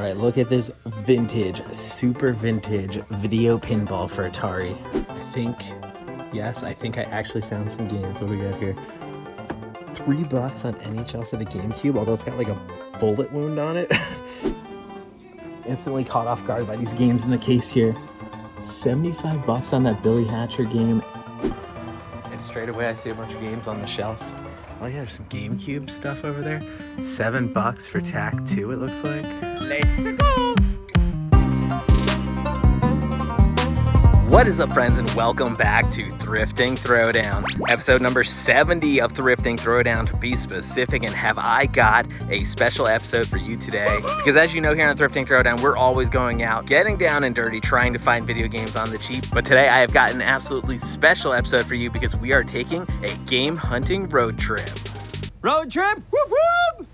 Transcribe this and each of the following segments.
All right, look at this vintage, super vintage video pinball for Atari. I think I actually found some games. What do we got here? $3 on NHL for the GameCube, although it's got like a bullet wound on it. Instantly caught off guard by these games in the case here. $75 on that Billy Hatcher game. And straight away I see a bunch of games on the shelf. Oh yeah, there's some GameCube stuff over there. $7 for TAC 2, it looks like. Let's go! What is up, friends, and welcome back to Thrifting Throwdown. Episode number 70 of Thrifting Throwdown, to be specific, and have I got a special episode for you today. Because as you know, here on Thrifting Throwdown, we're always going out, getting down and dirty, trying to find video games on the cheap. But today I have got an absolutely special episode for you because we are taking a game hunting road trip. Road trip? Whoop whoop!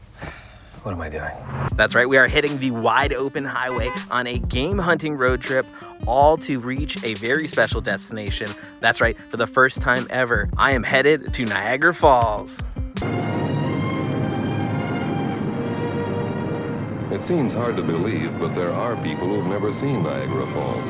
What am I doing? That's right, we are hitting the wide open highway on a game hunting road trip, all to reach a very special destination. That's right, for the first time ever, I am headed to Niagara Falls. It seems hard to believe, but there are people who've never seen Niagara Falls.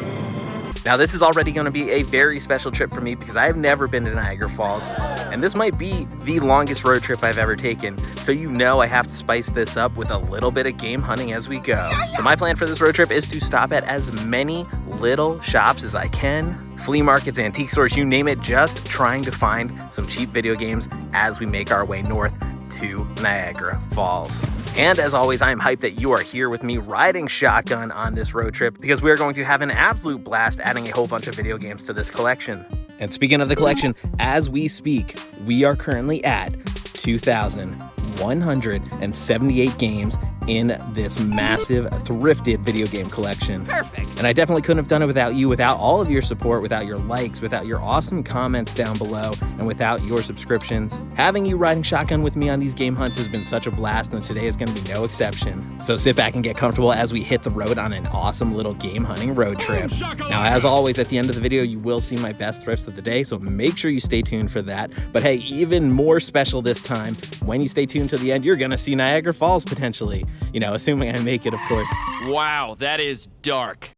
Now this is already going to be a very special trip for me because I have never been to Niagara Falls, and this might be the longest road trip I've ever taken. So you know I have to spice this up with a little bit of game hunting as we go. So my plan for this road trip is to stop at as many little shops as I can, flea markets, antique stores, you name it, just trying to find some cheap video games as we make our way north to Niagara Falls. And as always, I am hyped that you are here with me riding shotgun on this road trip because we are going to have an absolute blast adding a whole bunch of video games to this collection. And speaking of the collection, as we speak, we are currently at 2,178 games in this massive thrifted video game collection. Perfect. And I definitely couldn't have done it without you, without all of your support, without your likes, without your awesome comments down below, and without your subscriptions. Having you riding shotgun with me on these game hunts has been such a blast, and today is going to be no exception. So sit back and get comfortable as we hit the road on an awesome little game hunting road trip. Now, as always, at the end of the video, you will see my best thrifts of the day, so make sure you stay tuned for that. But hey, even more special this time, when you stay tuned to the end, you're going to see Niagara Falls potentially. You know, assuming I make it, of course. Wow, that is dark.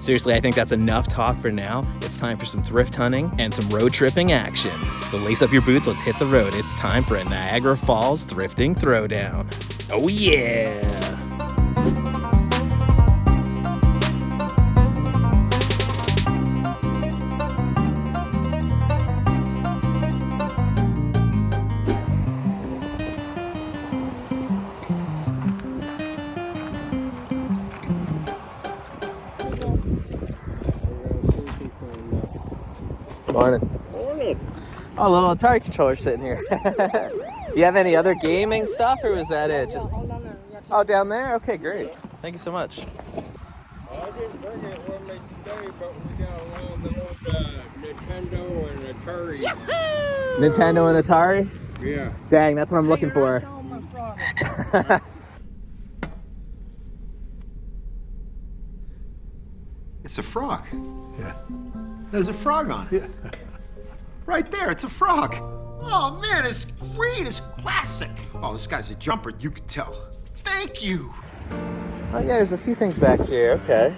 Seriously, I think that's enough talk for now. It's time for some thrift hunting and some road tripping action. So lace up your boots, let's hit the road. It's time for a Niagara Falls Thrifting Throwdown. Oh yeah! Morning. Morning. Oh, a little Atari controller sitting here. Do you have any other gaming stuff, or was that it? Just oh, down there? Okay, great. Thank you so much. I didn't bring it with me today, but we got a lot of Nintendo and Atari. Nintendo and Atari? Yeah. Dang, that's what I'm looking for. It's a frog. Yeah. There's a frog on it. Yeah. Right there, it's a frog. Oh man, it's great, it's classic. Oh, this guy's a jumper, you can tell. Thank you. Oh yeah, there's a few things back here. Okay.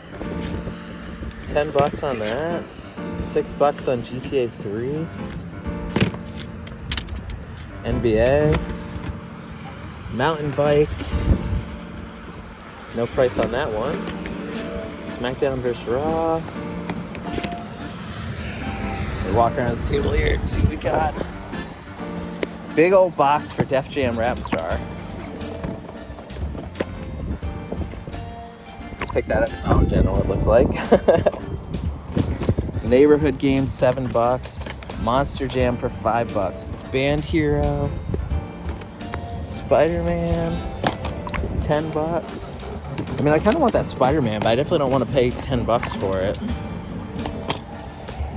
$10 on that. $6 on GTA 3. NBA. Mountain bike. No price on that one. SmackDown vs. Raw. We walk around this table here and see what we got. Big old box for Def Jam Rap Star. Pick that up at Dollar General, it looks like. Neighborhood Games, $7. Monster Jam for $5. Band Hero. Spider-Man, $10. I mean, I kind of want that Spider-Man, but I definitely don't want to pay $10 for it.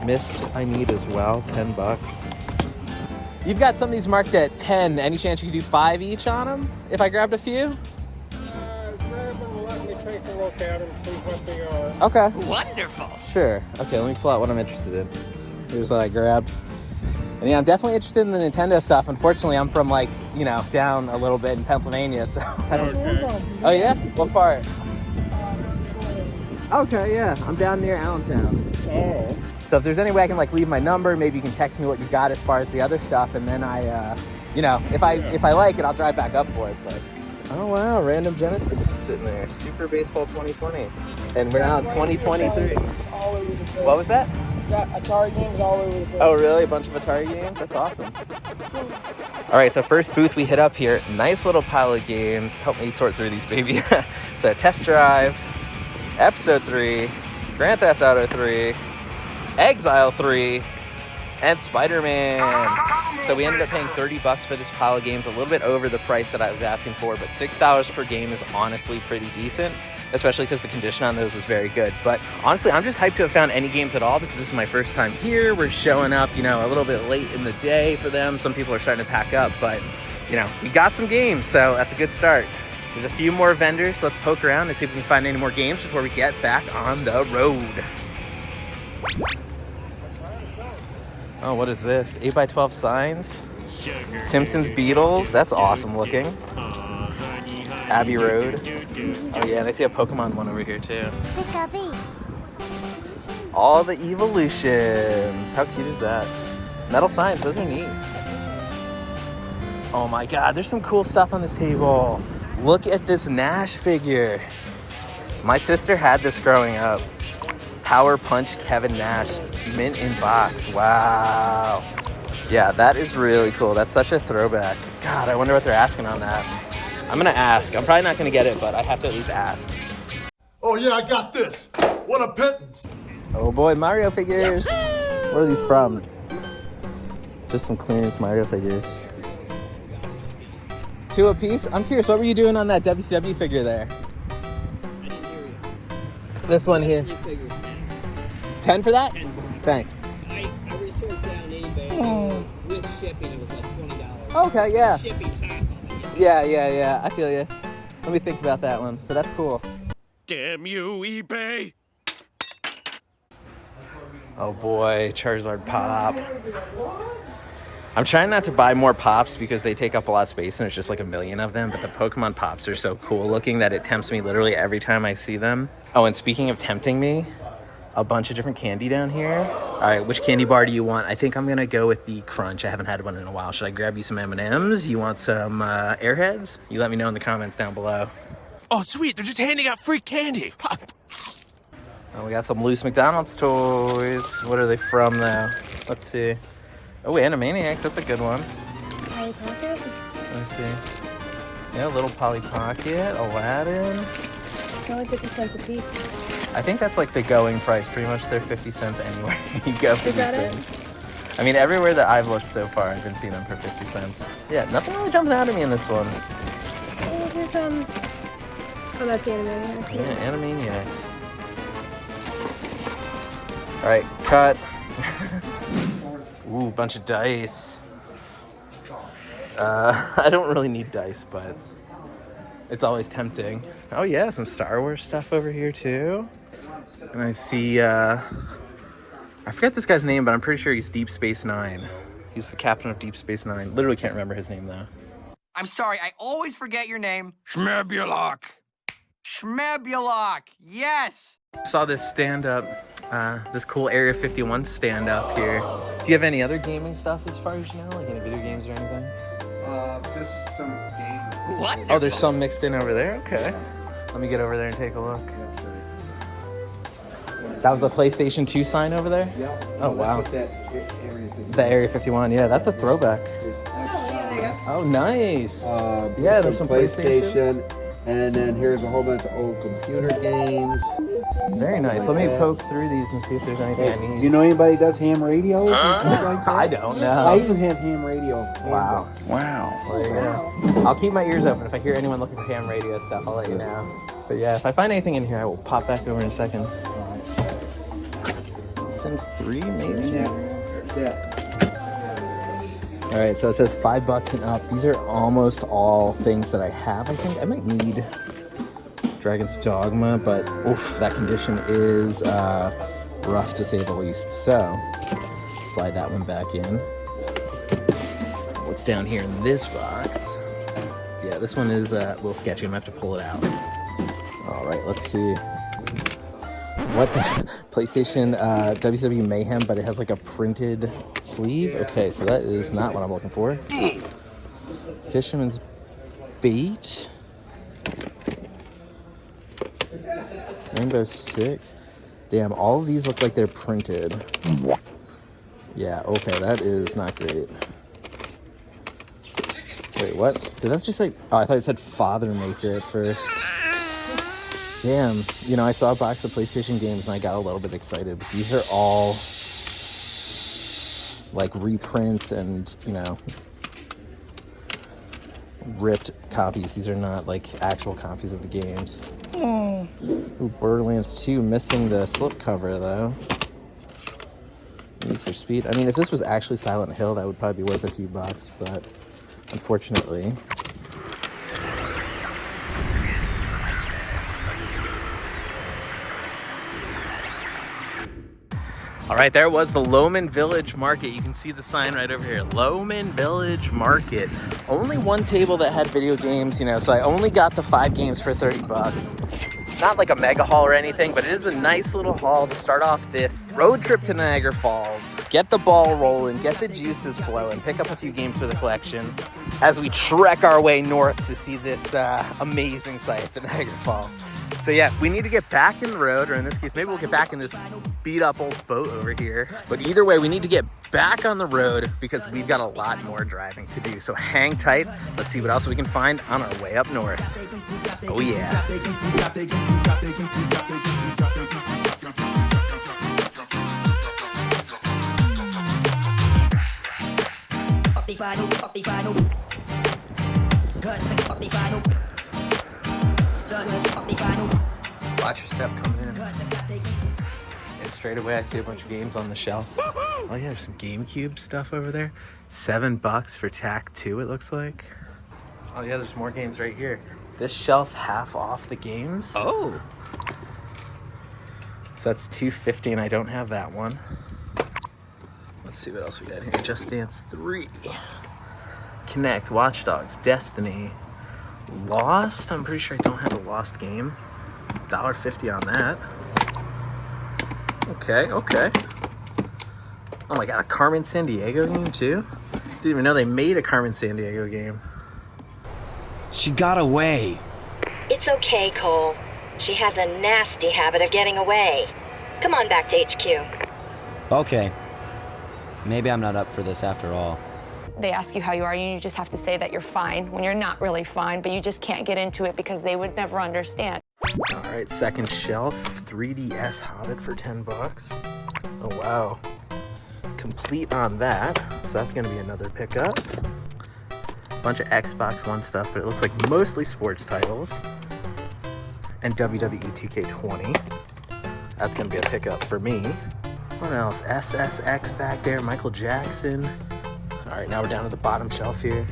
Mist I need as well, $10. You've got some of these marked at 10. Any chance you could do 5 each on them if I grabbed a few? Grab them and let me take a look at them, see what they are. Okay. Wonderful. Sure. Okay, let me pull out what I'm interested in. Here's what I grabbed. And yeah, I'm definitely interested in the Nintendo stuff. Unfortunately, I'm from down a little bit in Pennsylvania, so I don't. Okay. Oh yeah? What part? Okay, yeah. I'm down near Allentown. Oh. So if there's any way I can like leave my number, maybe you can text me what you got as far as the other stuff, and then I, you know, if I like it, I'll drive back up for it. But oh wow, random Genesis sitting there, Super Baseball 2020, and we're now 2023. What was that? Got Atari games all over the place. Oh really? A bunch of Atari games? That's awesome. All right, so first booth we hit up here, nice little pile of games. Help me sort through these, baby. So Test Drive, Episode 3, Grand Theft Auto 3, Exile 3, and Spider-Man. So we ended up paying $30 for this pile of games, a little bit over the price that I was asking for, but $6 per game is honestly pretty decent, especially because the condition on those was very good. But honestly, I'm just hyped to have found any games at all because this is my first time here. We're showing up, you know, a little bit late in the day for them. Some people are starting to pack up, but you know, we got some games, so that's a good start. There's a few more vendors, so let's poke around and see if we can find any more games before we get back on the road. Oh, what is this? 8x12 signs? Simpsons Beatles? That's awesome looking. Abbey Road. Oh yeah, and I see a Pokemon one over here too. All the evolutions. How cute is that? Metal signs, those are neat. Oh my god, there's some cool stuff on this table. Look at this Nash figure. My sister had this growing up. Power Punch Kevin Nash, mint in box. Wow. Yeah, that is really cool. That's such a throwback. God, I wonder what they're asking on that. I'm gonna ask. I'm probably not gonna get it, but I have to at least ask. Oh yeah, I got this. What a pittance. Oh boy, Mario figures. What are these from? Just some clearance Mario figures. 2 a piece? I'm curious, what were you doing on that WCW figure there? I didn't hear you. This one here. 10 for that? 10 for it. Thanks. I researched on eBay. With shipping, it was like $20. Okay, yeah. Shipping's half of it. Yeah. I feel you. Let me think about that one, but that's cool. Damn you, eBay! Oh boy, Charizard Pop. I'm trying not to buy more Pops because they take up a lot of space and there's just like a million of them, but the Pokemon Pops are so cool looking that it tempts me literally every time I see them. Oh, and speaking of tempting me, a bunch of different candy down here. All right, which candy bar do you want? I think I'm gonna go with the Crunch. I haven't had one in a while. Should I grab you some M&Ms? You want some Airheads? You let me know in the comments down below. Oh, sweet, they're just handing out free candy. Oh, we got some loose McDonald's toys. What are they from though? Let's see. Oh, Animaniacs, that's a good one. Polly Pocket? Let's see. Yeah, Little Polly Pocket, Aladdin. Only 50 cents a piece. I think that's like the going price. Pretty much they're 50 cents anywhere you go for Is these that it? things. I mean, everywhere that I've looked so far, I've been seeing them for 50 cents. Yeah, nothing really jumping out at me in this one. Oh, here's, oh, that's the Animaniacs. Yeah, Animaniacs. All right, cut. Ooh, bunch of dice. I don't really need dice, but it's always tempting. Oh yeah, some Star Wars stuff over here too. And I see, I forget this guy's name, but I'm pretty sure he's Deep Space Nine. He's the captain of Deep Space Nine. Literally can't remember his name though. I'm sorry, I always forget your name. Schmebulok. Schmebulok, yes! Saw this stand-up, this cool Area 51 stand-up here. Do you have any other gaming stuff as far as you know? Like any video games or anything? Just some games. What? Oh, there's some mixed in over there? Okay. Let me get over there and take a look. That was a PlayStation 2 sign over there? Yeah. Oh, wow. That Area 51. The Area 51, yeah, that's a throwback. Oh, nice. Yeah, there's some PlayStation. And then here's a whole bunch of old computer games. Very nice. Let me poke through these and see if there's anything I need. You know anybody who does ham radios and stuff like that? I don't know. I even have ham radio. Wow. There you go. I'll keep my ears open. If I hear anyone looking for ham radio stuff, I'll let you know. But yeah, if I find anything in here, I will pop back over in a second. Sims 3, maybe? Yeah. All right, so it says $5 and up. These are almost all things that I have. I think I might need Dragon's Dogma, but oof, that condition is rough to say the least. So slide that one back in. What's down here in this box? Yeah, this one is a little sketchy. I'm gonna have to pull it out. All right, let's see. What the? PlayStation WCW Mayhem, but it has like a printed sleeve. Okay, so that is not what I'm looking for. Fisherman's Bait. Rainbow Six. Damn, all of these look like they're printed. Yeah, okay, that is not great. Wait, what? Did that just say... Oh, I thought it said Father Maker at first. Damn, you know, I saw a box of PlayStation games and I got a little bit excited. But these are all like reprints and, you know, ripped copies. These are not like actual copies of the games. Ooh, Borderlands 2 missing the slipcover though. Need for Speed. I mean, if this was actually Silent Hill, that would probably be worth a few bucks, but unfortunately. All right, there was the Lowman Village Market. You can see the sign right over here, Lowman Village Market. Only one table that had video games, you know, so I only got the 5 games for 30 bucks. Not like a mega haul or anything, but it is a nice little haul to start off this road trip to Niagara Falls. Get the ball rolling, get the juices flowing, pick up a few games for the collection as we trek our way north to see this amazing sight, the Niagara Falls. So yeah, we need to get back in the road, or in this case, maybe we'll get back in this beat up old boat over here. But either way, we need to get back on the road because we've got a lot more driving to do. So hang tight. Let's see what else we can find on our way up north. Oh yeah. Watch your step coming in. And straight away I see a bunch of games on the shelf. Oh yeah, there's some GameCube stuff over there. $7 for TAC 2 it looks like. Oh yeah, there's more games right here. This shelf half off the games. Oh. So that's $2.50 and I don't have that one. Let's see what else we got here. Just Dance 3. Connect, Watch Dogs, Destiny. Lost, I'm pretty sure I don't have a Lost game. $1.50 on that. Okay. Oh my god, a Carmen Sandiego game too? Didn't even know they made a Carmen Sandiego game. She got away. It's okay, Cole. She has a nasty habit of getting away. Come on back to HQ. Okay. Maybe I'm not up for this after all. They ask you how you are, and you just have to say that you're fine when you're not really fine, but you just can't get into it because they would never understand. All right, second shelf, 3DS Hobbit for $10. Oh wow. Complete on that, so that's gonna be another pickup. Bunch of Xbox One stuff, but it looks like mostly sports titles. And WWE 2K20. That's gonna be a pickup for me. What else? SSX back there, Michael Jackson. All right, now we're down to the bottom shelf here.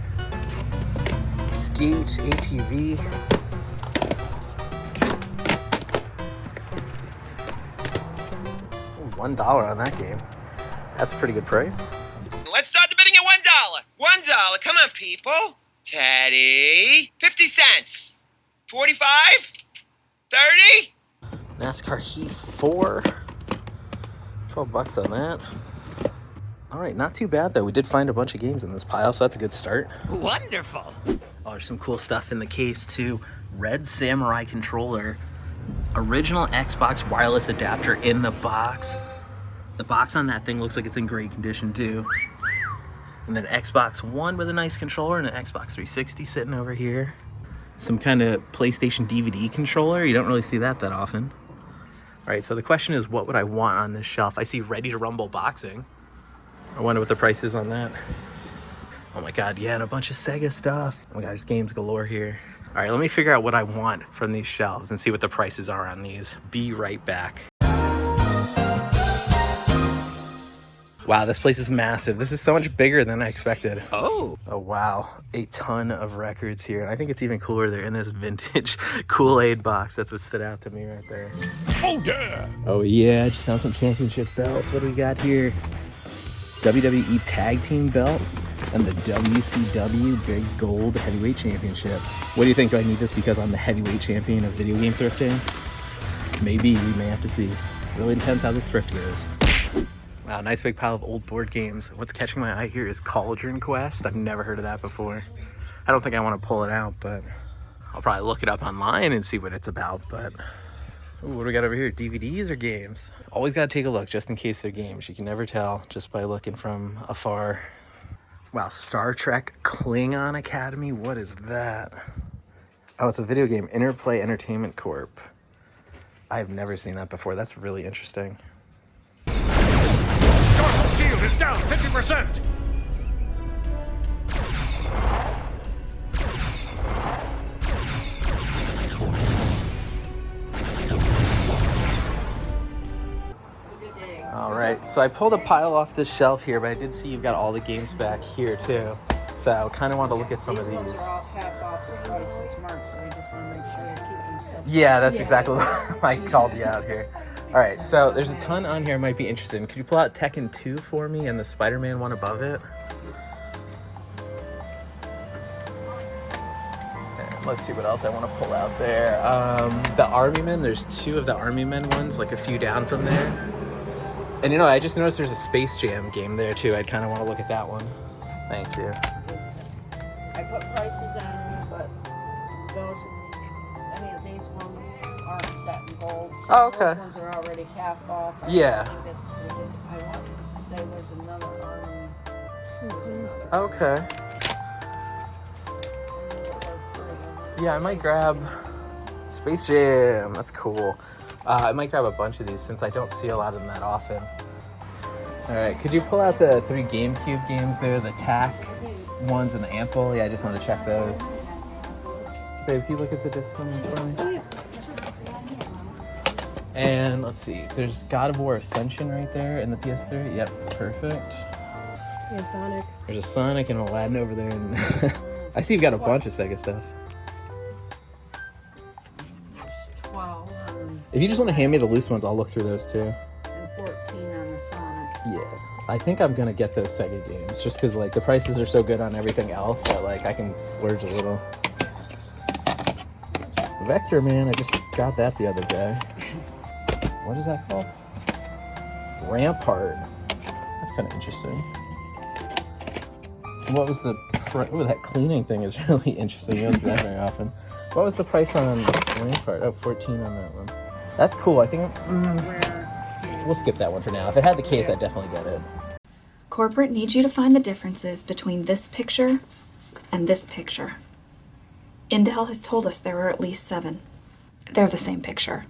Skate, ATV. $1 on that game. That's a pretty good price. Let's start the bidding at $1. $1. Come on, people. Teddy. 50 cents. 45. 30. NASCAR Heat 4. $12 on that. All right, not too bad though. We did find a bunch of games in this pile, so that's a good start. Wonderful. Oh, there's some cool stuff in the case too. Red Samurai controller. Original Xbox wireless adapter in the box. The box on that thing looks like it's in great condition too. And then Xbox One with a nice controller and an Xbox 360 sitting over here. Some kind of PlayStation DVD controller. You don't really see that often. All right, so the question is, what would I want on this shelf? I see Ready to Rumble boxing. I wonder what the price is on that. Oh my god, yeah, and a bunch of Sega stuff. Oh my god, there's games galore here. All right, let me figure out what I want from these shelves and see what the prices are on these. Be right back. Wow, this place is massive. This is so much bigger than I expected. Oh wow, a ton of records here. And I think it's even cooler they're in this vintage Kool-Aid box. That's what stood out to me right there. Oh yeah! Oh yeah, I just found some championship belts. What do we got here? WWE Tag Team belt and the WCW Big Gold Heavyweight Championship. What do you think? Do I need this because I'm the heavyweight champion of video game thrifting? Maybe, we may have to see. Really depends how this thrift goes. Wow, nice big pile of old board games. What's catching my eye here is Cauldron Quest. I've never heard of that before. I don't think I want to pull it out, but I'll probably look it up online and see what it's about. But ooh, what do we got over here? DVDs or games? Always got to take a look just in case they're games. You can never tell just by looking from afar. Wow, Star Trek Klingon Academy. What is that? Oh, it's a video game. Interplay Entertainment Corp. I've never seen that before. That's really interesting. Dorsal shield is down 50%. All right, so I pulled a pile off this shelf here, but I did see you've got all the games back here too. So I kind of wanted to look at some of these. Ones are all half off the prices marked, so we just want to make sure you keep them simple. Yeah, that's exactly what I called you out here. All right, so there's a ton on here I might be interested in. Could you pull out Tekken 2 for me and the Spider-Man one above it? And let's see what else I want to pull out there. The Army Men, there's 2 of the Army Men ones, like a few down from there. And you know, I just noticed there's a Space Jam game there too. I'd kind of want to look at that one. Thank you. I put prices on, but those, any of these ones aren't set in gold. So Oh, okay. Those ones are already half off. Yeah. I think I want to say there's another arm. There's another. Okay. Yeah, I might grab Space Jam. That's cool. I might grab a bunch of these since I don't see a lot of them that often. All right, could you pull out the 3 GameCube games there, the TAC ones and the Ample? Yeah, I just want to check those. Babe, can you look at the disc ones for me? And let's see, there's God of War Ascension right there in the PS3. Yep, perfect. And Sonic. There's a Sonic and Aladdin over there. And I see you've got a bunch of Sega stuff. 12 on, If you just want to hand me the loose ones, I'll look through those too. and 14 on the Sonic. Yeah, I think I'm gonna get those Sega games just because like the prices are so good on everything else that like I can splurge a little. Vector Man, I just got that the other day. What is that called? Rampart. That's kind of interesting. What was the oh, that cleaning thing is really interesting. You don't do that very often. What was the price on Rampart? Oh, 14 on that one. That's cool. I think we'll skip that one for now. If it had the case, I'd definitely get it. Corporate needs you to find the differences between this picture and this picture. Intel has told us there are at least 7. They're the same picture.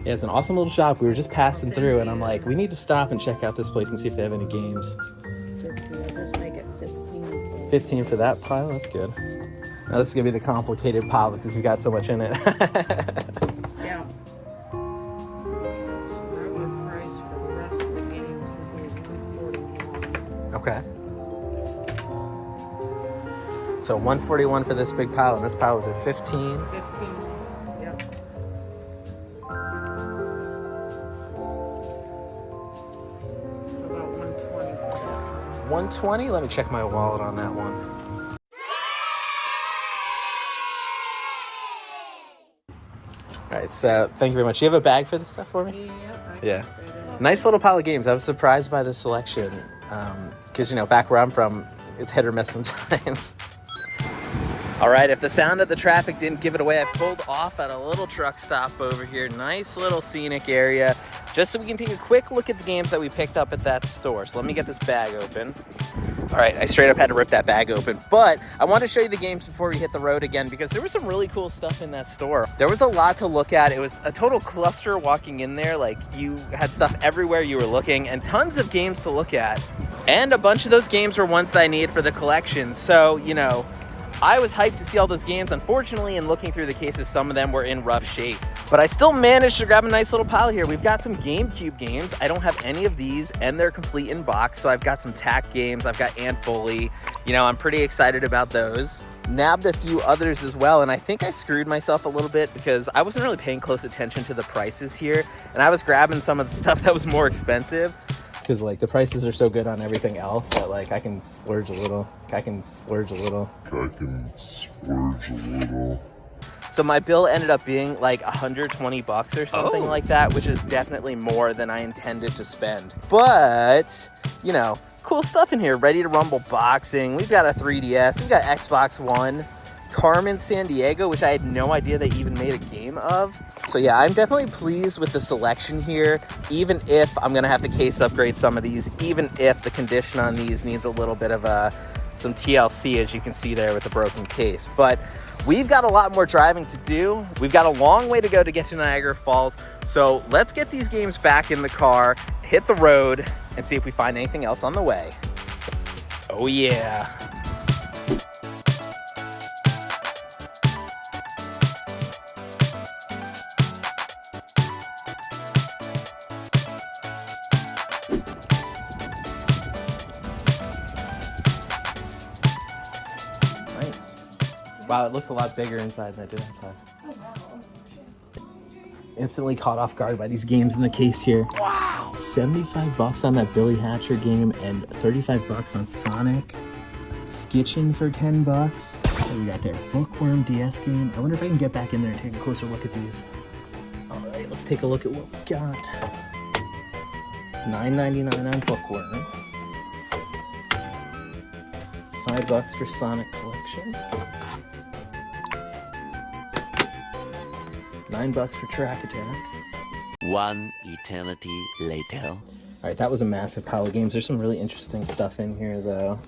Yeah, it's an awesome little shop. We were just passing through, and I'm like, we need to stop and check out this place and see if they have any games. 15, just make it 15. 15 for that pile? That's good. Now this is going to be the complicated pile because we got so much in it. Yeah. Regular price for the rest of the games would be $141. Okay. So 141 for this big pile, and this pile was at 15. 15. Yep. About 120 for that. 120? Let me check my wallet on that one. All right, so thank you very much. Do you have a bag for this stuff for me? Yeah. Nice little pile of games. I was surprised by the selection because, you know, back where I'm from, it's hit or miss sometimes. All right, if the sound of the traffic didn't give it away, I pulled off at a little truck stop over here. Nice little scenic area, just so we can take a quick look at the games that we picked up at that store. So let me get this bag open. All right, I straight up had to rip that bag open, but I want to show you the games before we hit the road again because there was some really cool stuff in that store. There was a lot to look at. It was a total cluster walking in there. Like, you had stuff everywhere you were looking and tons of games to look at. And a bunch of those games were ones that I needed for the collection. So, you know, I was hyped to see all those games. Unfortunately, in looking through the cases, some of them were in rough shape. But I still managed to grab a nice little pile here. We've got some GameCube games. I don't have any of these, and they're complete in box. So I've got some TAC games. I've got Ant Bully. You know, I'm pretty excited about those. Nabbed a few others as well, and I think I screwed myself a little bit because I wasn't really paying close attention to the prices here. And I was grabbing some of the stuff that was more expensive. Because like the prices are so good on everything else that like I can splurge a little. So my bill ended up being like 120 bucks or something like that, which is definitely more than I intended to spend. But, you know, cool stuff in here. Ready to Rumble boxing. We've got a 3DS. We've got Xbox One. Carmen Sandiego, which I had no idea they even made a game of. So yeah, I'm definitely pleased with the selection here, even if I'm gonna have to case upgrade some of these, even if the condition on these needs a little bit of some TLC, as you can see there with the broken case. But we've got a lot more driving to do. We've got a long way to go to get to Niagara Falls. So let's get these games back in the car, hit the road, and see if we find anything else on the way. Oh yeah. Wow, it looks a lot bigger inside than it did outside. Instantly caught off guard by these games in the case here. Wow! 75 bucks on that Billy Hatcher game and 35 bucks on Sonic. Skitchin' for 10 bucks. What do we got there? Bookworm DS game. I wonder if I can get back in there and take a closer look at these. All right, let's take a look at what we got. $9.99 on Bookworm. $5 for Sonic Collection. $9 for Track Attack. One eternity later. All right, that was a massive pile of games. There's some really interesting stuff in here, though.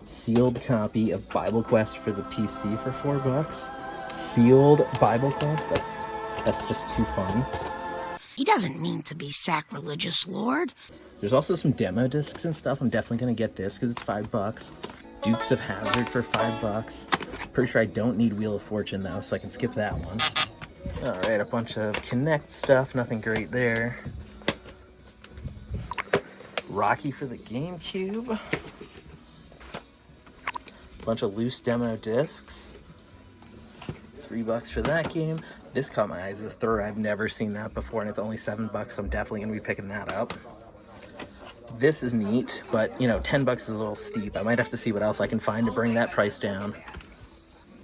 Sealed copy of Bible Quest for the PC for $4. Sealed Bible Quest. That's just too fun. He doesn't mean to be sacrilegious, Lord. There's also some demo discs and stuff. I'm definitely gonna get this because it's $5. Dukes of Hazzard for $5. Pretty sure I don't need Wheel of Fortune though, so I can skip that one. All right, a bunch of Kinect stuff, nothing great there. Rocky for the GameCube. Bunch of loose demo discs. $3 for that game. This caught my eyes as a thrower. I've never seen that before, and it's only $7, so I'm definitely gonna be picking that up. This is neat, but you know, 10 bucks is a little steep. I might have to see what else I can find to bring that price down.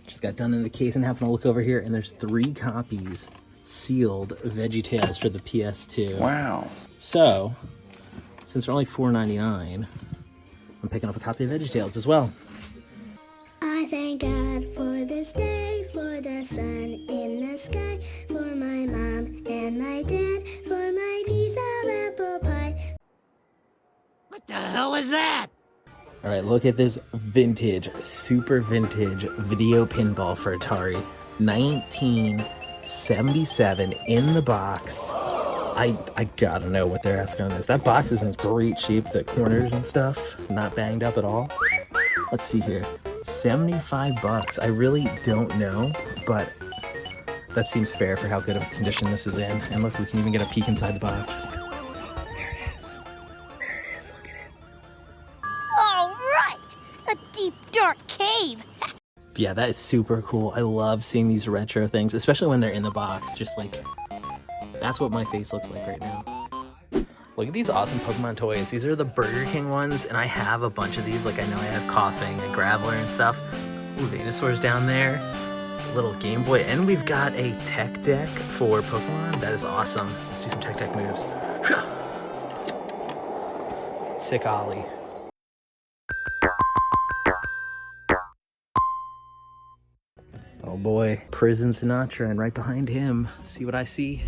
Just got done in the case and having a look over here, and there's 3 copies sealed VeggieTales for the PS2. Wow. So, since they're only $4.99, I'm picking up a copy of VeggieTales as well. I thank God for this day, for the sun in the sky, for my mom and my dad, for my piece of apple pie. What the hell is that? All right, look at this vintage, super vintage video pinball for Atari. 1977 in the box. I gotta know what they're asking on this. That box is in great shape, the corners and stuff, not banged up at all. Let's see here, 75 bucks. I really don't know, but that seems fair for how good of a condition this is in. And look, we can even get a peek inside the box. Deep, dark cave. Yeah, that is super cool. I love seeing these retro things, especially when they're in the box. Just like, that's what my face looks like right now. Look at these awesome Pokemon toys. These are the Burger King ones, and I have a bunch of these. Like, I know I have Coughing and Graveler and stuff. Ooh, Venusaur's down there. Little Game Boy, and we've got a tech deck for Pokemon. That is awesome. Let's do some tech deck moves. Sick Ollie. Oh boy, Prison Sinatra, and right behind him, see what I see?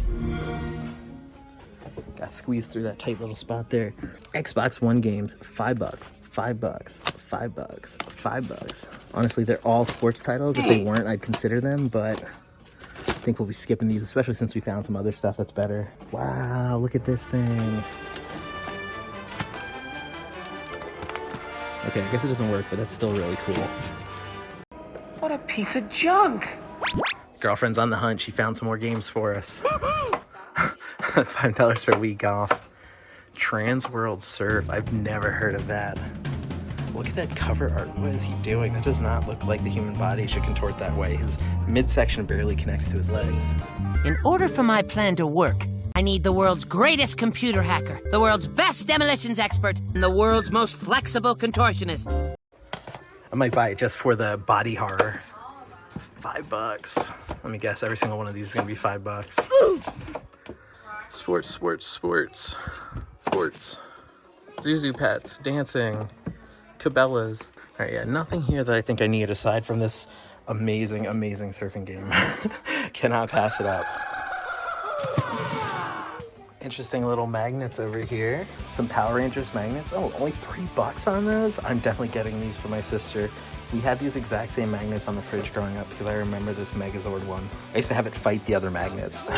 Got squeezed through that tight little spot there. Xbox One games, $5, $5, $5, $5. Honestly, they're all sports titles. If they weren't, I'd consider them, but I think we'll be skipping these, especially since we found some other stuff that's better. Wow, look at this thing. Okay, I guess it doesn't work, but that's still really cool. What a piece of junk. Girlfriend's on the hunt. She found some more games for us. $5 for a week off. Trans World Surf. I've never heard of that. Look at that cover art. What is he doing? That does not look like the human body should contort that way. His midsection barely connects to his legs. In order for my plan to work, I need the world's greatest computer hacker, the world's best demolitions expert, and the world's most flexible contortionist. I might buy it just for the body horror $5. Let me guess, every single one of these is gonna be $5. Sports, sports, sports, sports. Zuzu pets, dancing, Cabela's. All right, yeah, nothing here that I think I need aside from this amazing, amazing surfing game. Cannot pass it up. Interesting little magnets over here. Some Power Rangers magnets. Oh, only $3 on those? I'm definitely getting these for my sister. We had these exact same magnets on the fridge growing up because I remember this Megazord one. I used to have it fight the other magnets. For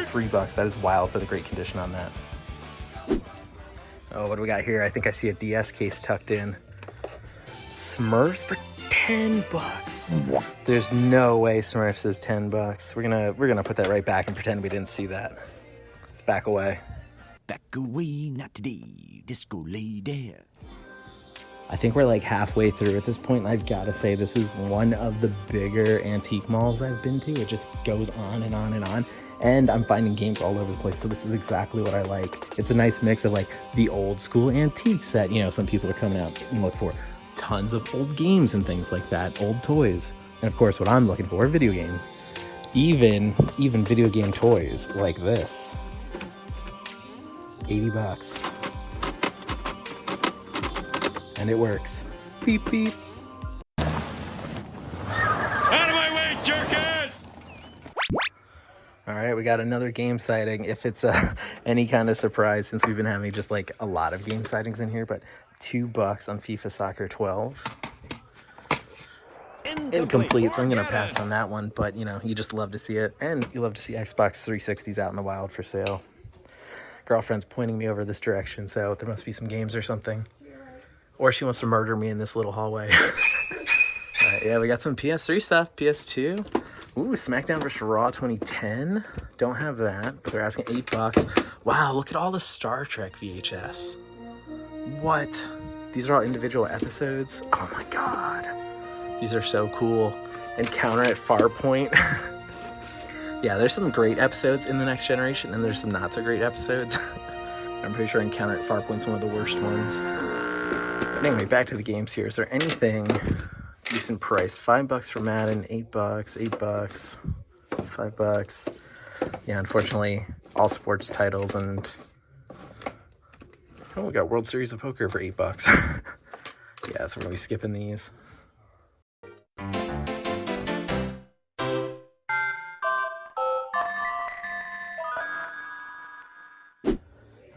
$3, that is wild for the great condition on that. Oh, what do we got here? I think I see a DS case tucked in. Smurfs for $10. There's no way Smurfs is $10. We're gonna put that right back and pretend we didn't see that. Let's back away. Back away, not today, disco lady. I think we're like halfway through at this point, and I've got to say this is one of the bigger antique malls I've been to. It just goes on and on and on. And I'm finding games all over the place, so this is exactly what I like. It's a nice mix of like the old school antiques that, you know, some people are coming out and look for. Tons of old games and things like that, old toys. And of course, what I'm looking for, video games. Even video game toys like this. $80. And it works. Beep, beep. Out of my way, jerkhead! All right, we got another game sighting. If it's any kind of surprise, since we've been having just like a lot of game sightings in here, but $2 on FIFA Soccer 12. Incomplete, so I'm gonna pass on that one, but you know, you just love to see it. And you love to see Xbox 360s out in the wild for sale. Girlfriend's pointing me over this direction, so there must be some games or something. Or she wants to murder me in this little hallway. All right, yeah, we got some PS3 stuff, PS2. Ooh, SmackDown vs. Raw 2010. Don't have that, but they're asking $8. Wow, look at all the Star Trek VHS. What? These are all individual episodes? Oh my God. These are so cool. Encounter at Farpoint. Yeah, there's some great episodes in The Next Generation, and there's some not so great episodes. I'm pretty sure Encounter at Farpoint's one of the worst ones. But anyway, back to the games here. Is there anything decent priced? $5 for Madden, $8, $8, $5. Yeah, unfortunately, all sports titles, and oh, we got World Series of Poker for $8. Yeah, so we're gonna be skipping these.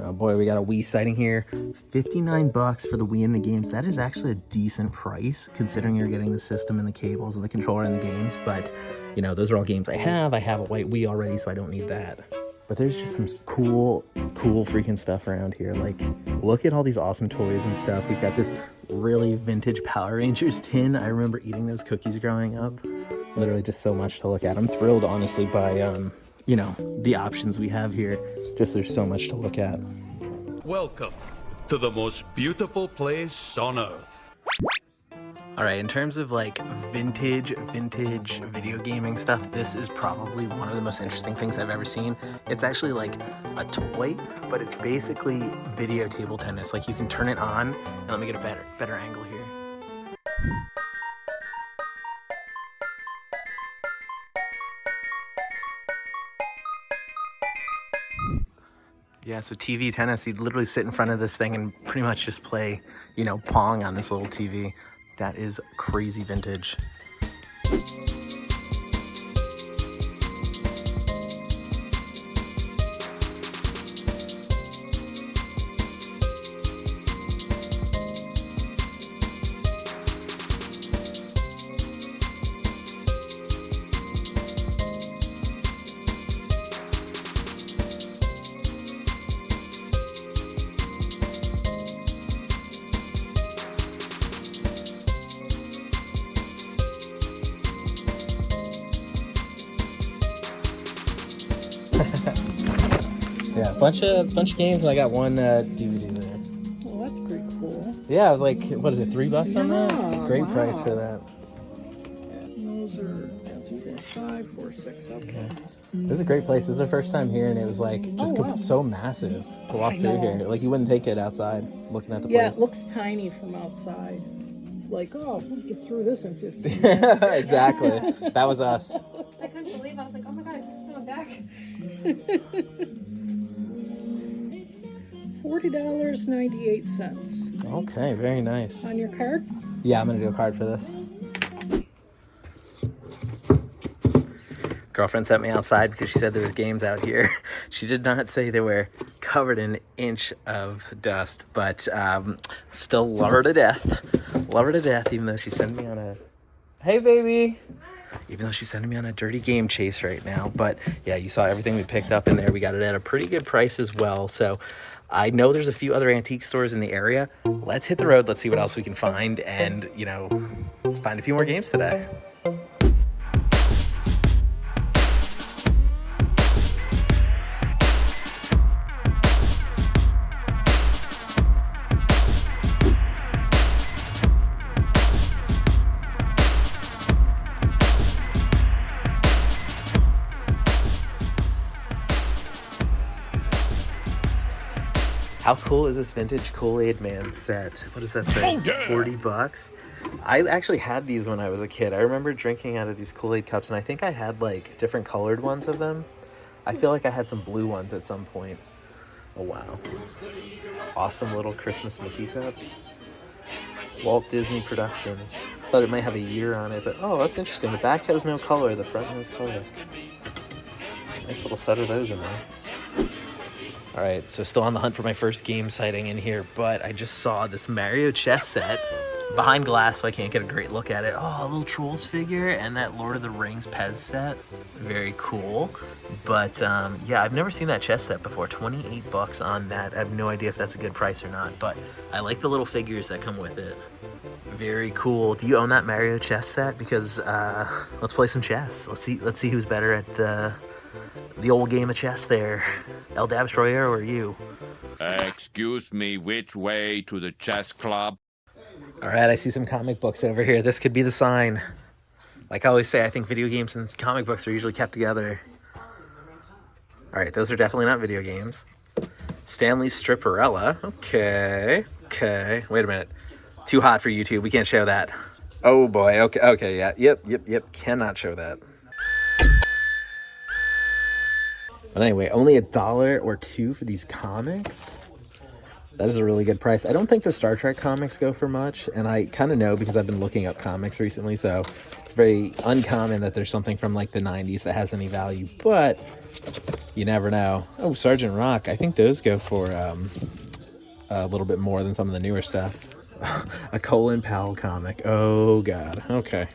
Oh boy, we got a Wii sighting here. $59 for the Wii and the games. That is actually a decent price, considering you're getting the system and the cables and the controller and the games. But, you know, those are all games I have. I have a white Wii already, so I don't need that. But there's just some cool freaking stuff around here. Like, look at all these awesome toys and stuff. We've got this really vintage Power Rangers tin. I remember eating those cookies growing up. Literally just so much to look at. I'm thrilled, honestly, by, you know, the options we have here. Just there's so much to look at. Welcome to the most beautiful place on earth. All right, in terms of like vintage video gaming stuff, this is probably one of the most interesting things I've ever seen. It's actually like a toy, but it's basically video table tennis. Like you can turn it on, and let me get a better angle here. Yeah, so TV tennis, you'd literally sit in front of this thing and pretty much just play, you know, Pong on this little TV. That is crazy vintage. Yeah, bunch of games, and I got one DVD there. Well, that's pretty cool. Yeah, I was like, what is it, $3 on that? Great price for that. Those are 5, 4, 6. Okay. This is a great place. This is the first time here, and it was like just so massive to walk through here. Like you wouldn't take it outside looking at the place. Yeah, it looks tiny from outside. like, oh, we'll get through this in 15 minutes. Exactly. That was us. I couldn't believe I was like, oh my god, it keeps going back. $40.98 Okay, very nice. on your card. Yeah, I'm gonna do a card for this. Girlfriend sent me outside because she said there was games out here. She did not say they were covered in an inch of dust, but still love her to death. Love her to death, even though she's sending me on a... Hey, baby! Even though she's sending me on a dirty game chase right now. But yeah, you saw everything we picked up in there. We got it at a pretty good price as well. So I know there's a few other antique stores in the area. Let's hit the road. Let's see what else we can find and, you know, find a few more games today. How cool is this vintage Kool-Aid Man set? What does that say? Oh, yeah. 40 bucks? I actually had these when I was a kid. I remember drinking out of these Kool-Aid cups, and I think I had like different colored ones of them. I feel like I had some blue ones at some point. Oh, wow. Awesome little Christmas Mickey cups. Walt Disney Productions. Thought it might have a year on it, but oh, that's interesting. The back has no color, the front has color. Nice little set of those in there. All right, so still on the hunt for my first game sighting in here, but I just saw this Mario chess set behind glass, so I can't get a great look at it. Oh, a little Trolls figure and that Lord of the Rings Pez set. Very cool. But yeah, I've never seen that chess set before. 28 bucks on that. I have no idea if that's a good price or not, but I like the little figures that come with it. Very cool. Do you own that Mario chess set? Because let's play some chess. Let's see who's better at the old game of chess there. El Dabstroyer or you? Excuse me, which way to the chess club? All right, I see some comic books over here. This could be the sign. Like I always say, I think video games and comic books are usually kept together. All right, those are definitely not video games. Stanley's Stripperella. Okay. Wait a minute. Too hot for YouTube. We can't show that. Oh boy. Okay. Yeah. Yep. Cannot show that. But anyway, only $1 or $2 for these comics. That is a really good price. I don't think the Star Trek comics go for much, and I kind of know because I've been looking up comics recently, so it's very uncommon that there's something from like the 90s that has any value, but you never know. Oh, Sergeant Rock. I think those go for a little bit more than some of the newer stuff. A Colin Powell comic. Oh, God. Okay.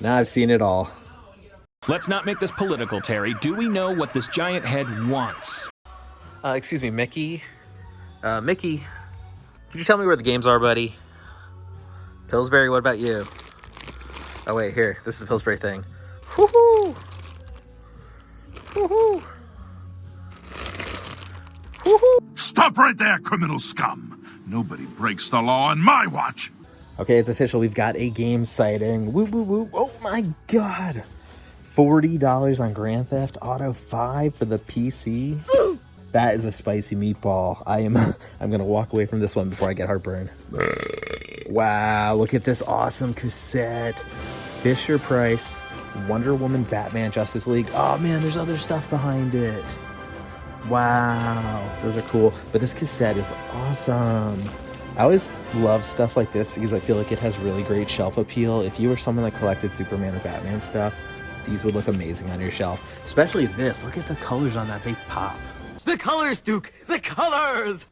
Now I've seen it all. Let's not make this political, Terry. Do we know what this giant head wants? Excuse me, Mickey. Mickey, could you tell me where the games are, buddy? Pillsbury, what about you? Oh, wait, here. This is the Pillsbury thing. Woohoo! Woohoo! Woohoo! Stop right there, criminal scum. Nobody breaks the law on my watch. Okay, it's official. We've got a game sighting. Woo, woo, woo. Oh, my God. $40 on Grand Theft Auto 5 for the PC. That is a spicy meatball. I'm gonna walk away from this one before I get heartburn. Wow, look at this awesome cassette. Fisher Price, Wonder Woman, Batman, Justice League. Oh man, there's other stuff behind it. Wow, those are cool. But this cassette is awesome. I always love stuff like this because I feel like it has really great shelf appeal. If you were someone that collected Superman or Batman stuff, these would look amazing on your shelf. Especially this. Look at the colors on that. They pop. The colors, Duke! The colors!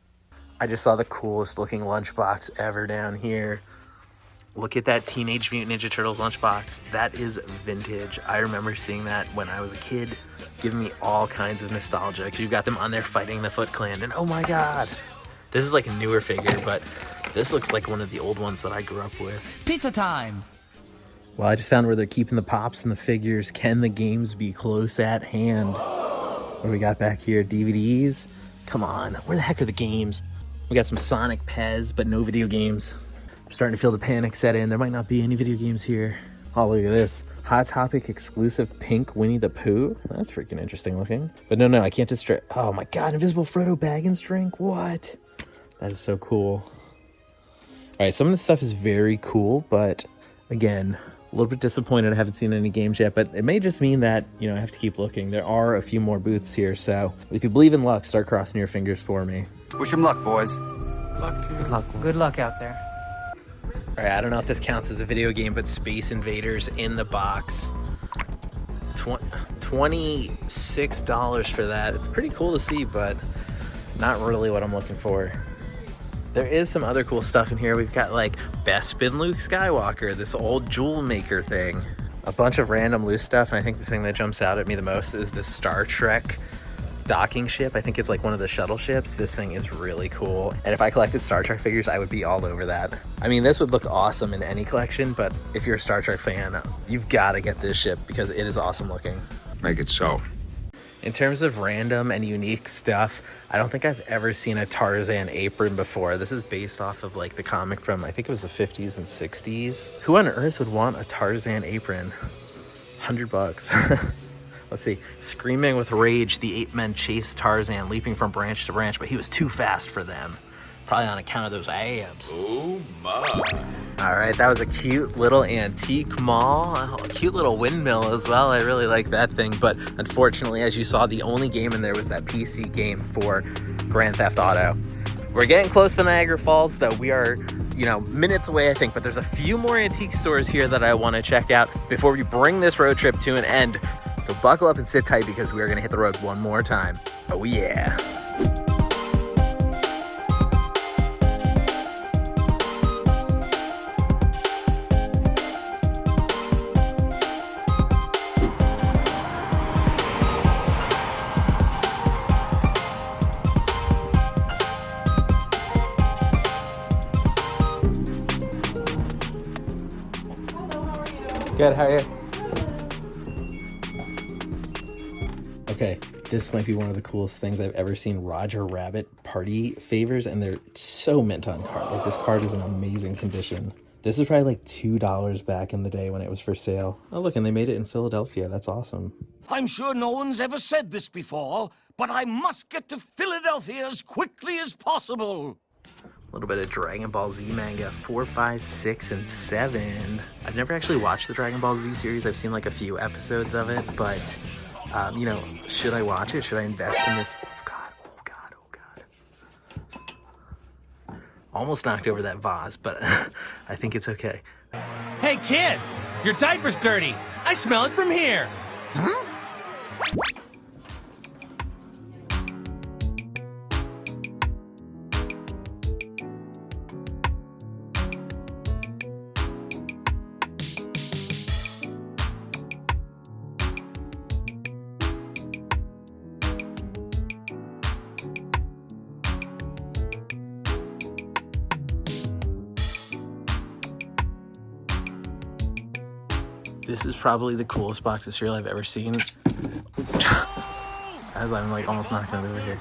I just saw the coolest looking lunchbox ever down here. Look at that Teenage Mutant Ninja Turtles lunchbox. That is vintage. I remember seeing that when I was a kid, giving me all kinds of nostalgia. Because you've got them on there fighting the Foot Clan. And oh my God. This is like a newer figure, but this looks like one of the old ones that I grew up with. Pizza time! Well, I just found where they're keeping the pops and the figures. Can the games be close at hand? What do we got back here? DVDs? Come on, where the heck are the games? We got some Sonic Pez, but no video games. I'm starting to feel the panic set in. There might not be any video games here. Oh, look at this. Hot Topic exclusive pink Winnie the Pooh. That's freaking interesting looking. But no, I can't distract. Oh my God, Invisible Frodo Baggins drink? What? That is so cool. right, some of this stuff is very cool, but again, a little bit disappointed I haven't seen any games yet, but it may just mean that, you know, I have to keep looking. There are a few more booths here, so if you believe in luck, start crossing your fingers for me. Wish him luck, boys. Good luck. Good luck out there. All right, I don't know if this counts as a video game, but Space Invaders in the box. $26 for that. It's pretty cool to see, but not really what I'm looking for. There is some other cool stuff in here. We've got like Bespin Luke Skywalker, this old jewel maker thing, a bunch of random loose stuff, and I think the thing that jumps out at me the most is this Star Trek docking ship. I think it's like one of the shuttle ships. This thing is really cool, and if I collected Star Trek figures, I would be all over that. I mean, this would look awesome in any collection, but if you're a Star Trek fan, you've got to get this ship because it is awesome looking. Make it so. In terms of random and unique stuff, I don't think I've ever seen a Tarzan apron before. This is based off of like the comic from, I think it was the 50s and 60s. Who on earth would want a Tarzan apron? $100. Let's see. Screaming with rage, the 8 men chased Tarzan, leaping from branch to branch, but he was too fast for them. Probably on account of those abs. Oh my. All right, that was a cute little antique mall. A cute little windmill as well. I really like that thing, but unfortunately, as you saw, the only game in there was that PC game for Grand Theft Auto. We're getting close to Niagara Falls, though. We are, you know, minutes away, I think, but there's a few more antique stores here that I want to check out before we bring this road trip to an end. So buckle up and sit tight because we are going to hit the road one more time. Oh yeah. Good, how are you? Okay, this might be one of the coolest things I've ever seen. Roger Rabbit party favors, and they're so mint on card. Like, this card is in amazing condition. This was probably like $2 back in the day when it was for sale. Oh look, and they made it in Philadelphia. That's awesome. I'm sure no one's ever said this before, but I must get to Philadelphia as quickly as possible. A little bit of Dragon Ball Z manga, 4, 5, 6, and 7. I've never actually watched the Dragon Ball Z series. I've seen like a few episodes of it, but you know, should I watch it? Should I invest in this? Oh God, oh God, oh God. Almost knocked over that vase, but I think it's okay. Hey kid, your diaper's dirty. I smell it from here. Huh? This is probably the coolest box of cereal I've ever seen. As I'm like almost knocking it over here.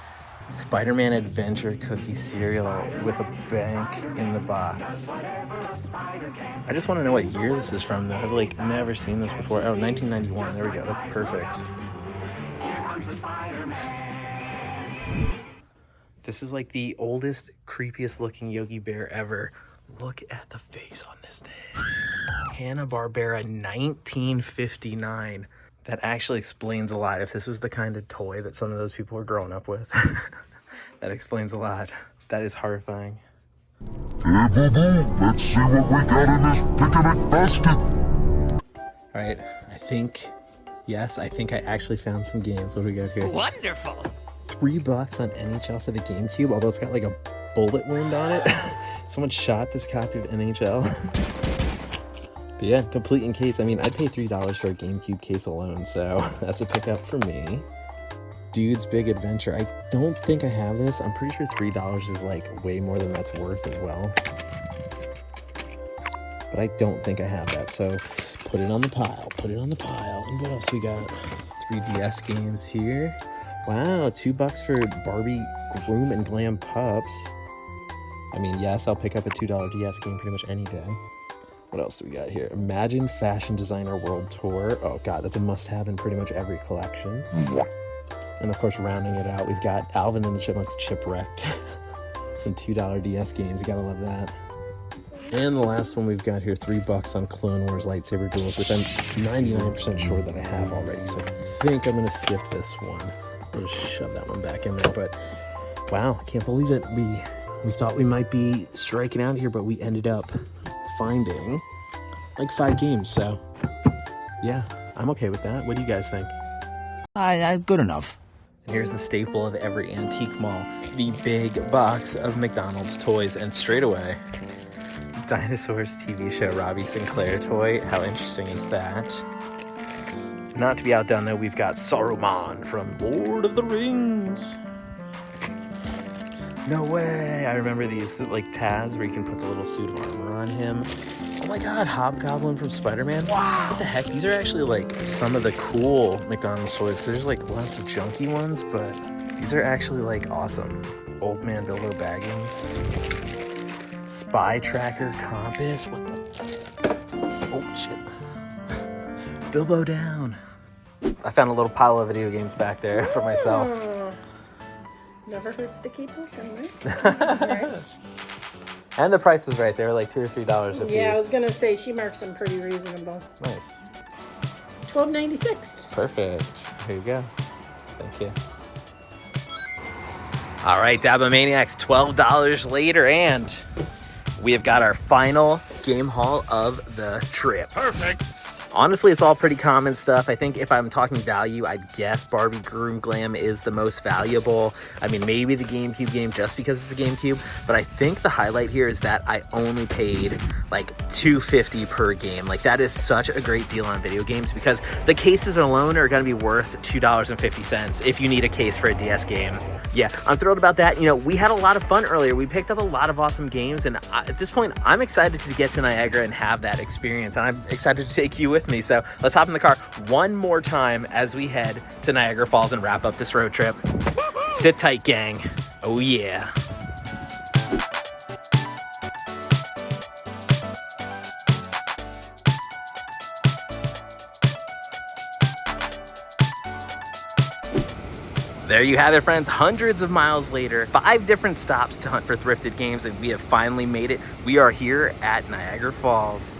Spider-Man Adventure Cookie cereal with a bank in the box. I just want to know what year this is from though. I've like never seen this before. Oh, 1991. There we go. That's perfect. This is like the oldest, creepiest looking Yogi Bear ever. Look at the face on this thing. Hanna-Barbera 1959. That actually explains a lot. If this was the kind of toy that some of those people were growing up with, that explains a lot. That is horrifying. Hey, boo-boo, let's see what we got in this picnic basket. All right, I think I actually found some games. What do we got here? Wonderful. $3 on NHL for the GameCube, although it's got like a bullet wound on it. Someone shot this copy of NHL. But yeah, complete in case. I mean, I'd pay $3 for a GameCube case alone, so that's a pickup for me. Dude's Big Adventure. I don't think I have this. I'm pretty sure $3 is like way more than that's worth as well. But I don't think I have that, so put it on the pile. Put it on the pile. And what else we got? 3DS games here. Wow, $2 for Barbie Groom and Glam Pups. I mean, yes, I'll pick up a $2 DS game pretty much any day. What else do we got here? Imagine Fashion Designer World Tour. Oh God, that's a must-have in pretty much every collection. And of course, rounding it out, we've got Alvin and the Chipmunks Chipwrecked. Some $2 DS games, you gotta love that. And the last one we've got here, $3 on Clone Wars lightsaber duels, which I'm 99% sure that I have already. So I think I'm gonna skip this one. I'll just shove that one back in there. But wow, I can't believe that we thought we might be striking out here, but we ended up finding like 5 games. So yeah, I'm okay with that. What do you guys think? Good enough. And here's the staple of every antique mall, the big box of McDonald's toys. And straight away, Dinosaurs TV show Robbie Sinclair toy. How interesting is that? Not to be outdone though, we've got Saruman from Lord of the Rings. No way! I remember these, like Taz, where you can put the little suit of armor on him. Oh my god, Hobgoblin from Spider-Man. Wow! What the heck? These are actually like some of the cool McDonald's toys, because there's like lots of junky ones, but these are actually like awesome. Old Man Bilbo Baggins. Spy Tracker Compass. What the? Oh shit. Bilbo down. I found a little pile of video games back there for myself. Never hurts to keep looking, right? And the price was right there, like $2 or $3 a piece. Yeah, I was gonna say she marks them pretty reasonable. Nice. $12.96. Perfect. Here you go. Thank you. All right, Dabba Maniacs, $12 later, and we have got our final game haul of the trip. Perfect. Honestly, it's all pretty common stuff. I think if I'm talking value, I'd guess Barbie Groom Glam is the most valuable. I mean, maybe the GameCube game just because it's a GameCube, but I think the highlight here is that I only paid like $2.50 per game. Like, that is such a great deal on video games because the cases alone are gonna be worth $2.50 if you need a case for a DS game. Yeah, I'm thrilled about that. You know, we had a lot of fun earlier. We picked up a lot of awesome games, and at this point, I'm excited to get to Niagara and have that experience, and I'm excited to take you with me. So let's hop in the car one more time as we head to Niagara Falls and wrap up this road trip. Sit tight, gang. Oh yeah. There you have it, friends. Hundreds of miles later, 5 different stops to hunt for thrifted games, and we have finally made it. We are here at Niagara Falls.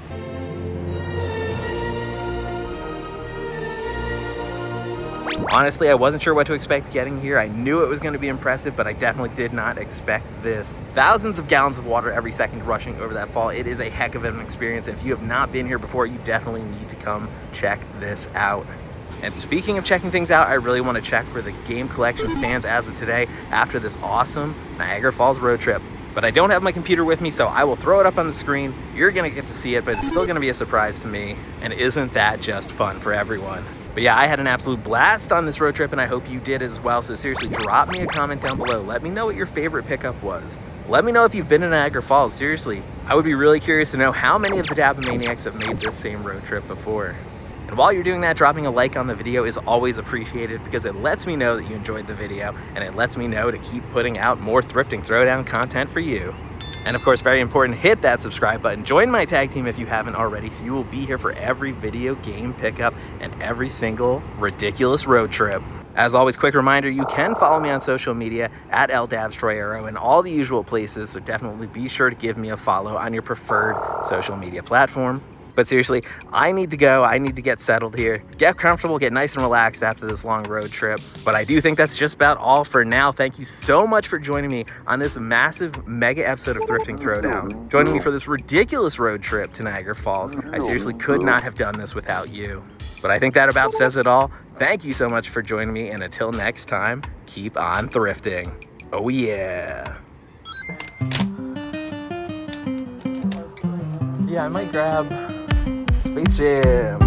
Honestly, I wasn't sure what to expect getting here. I knew it was going to be impressive, but I definitely did not expect this. Thousands of gallons of water every second rushing over that fall. It is a heck of an experience. If you have not been here before, you definitely need to come check this out. And speaking of checking things out, I really want to check where the game collection stands as of today after this awesome Niagara Falls road trip. But I don't have my computer with me, so I will throw it up on the screen. You're gonna get to see it, but it's still gonna be a surprise to me. And isn't that just fun for everyone? But yeah, I had an absolute blast on this road trip, and I hope you did as well. So seriously, drop me a comment down below. Let me know what your favorite pickup was. Let me know if you've been to Niagara Falls. Seriously, I would be really curious to know how many of the Dabba Maniacs have made this same road trip before. And while you're doing that, dropping a like on the video is always appreciated because it lets me know that you enjoyed the video, and it lets me know to keep putting out more Thrifting Throwdown content for you. And of course, very important, hit that subscribe button. Join my tag team if you haven't already, so you will be here for every video game pickup and every single ridiculous road trip. As always, quick reminder, you can follow me on social media at @LDabsTroyArrow in all the usual places, so definitely be sure to give me a follow on your preferred social media platform. But seriously, I need to go. I need to get settled here, get comfortable, get nice and relaxed after this long road trip. But I do think that's just about all for now. Thank you so much for joining me on this massive mega episode of Thrifting Throwdown. Joining me for this ridiculous road trip to Niagara Falls. I seriously could not have done this without you. But I think that about says it all. Thank you so much for joining me, and until next time, keep on thrifting. Oh yeah. Yeah, I might grab Space Jam.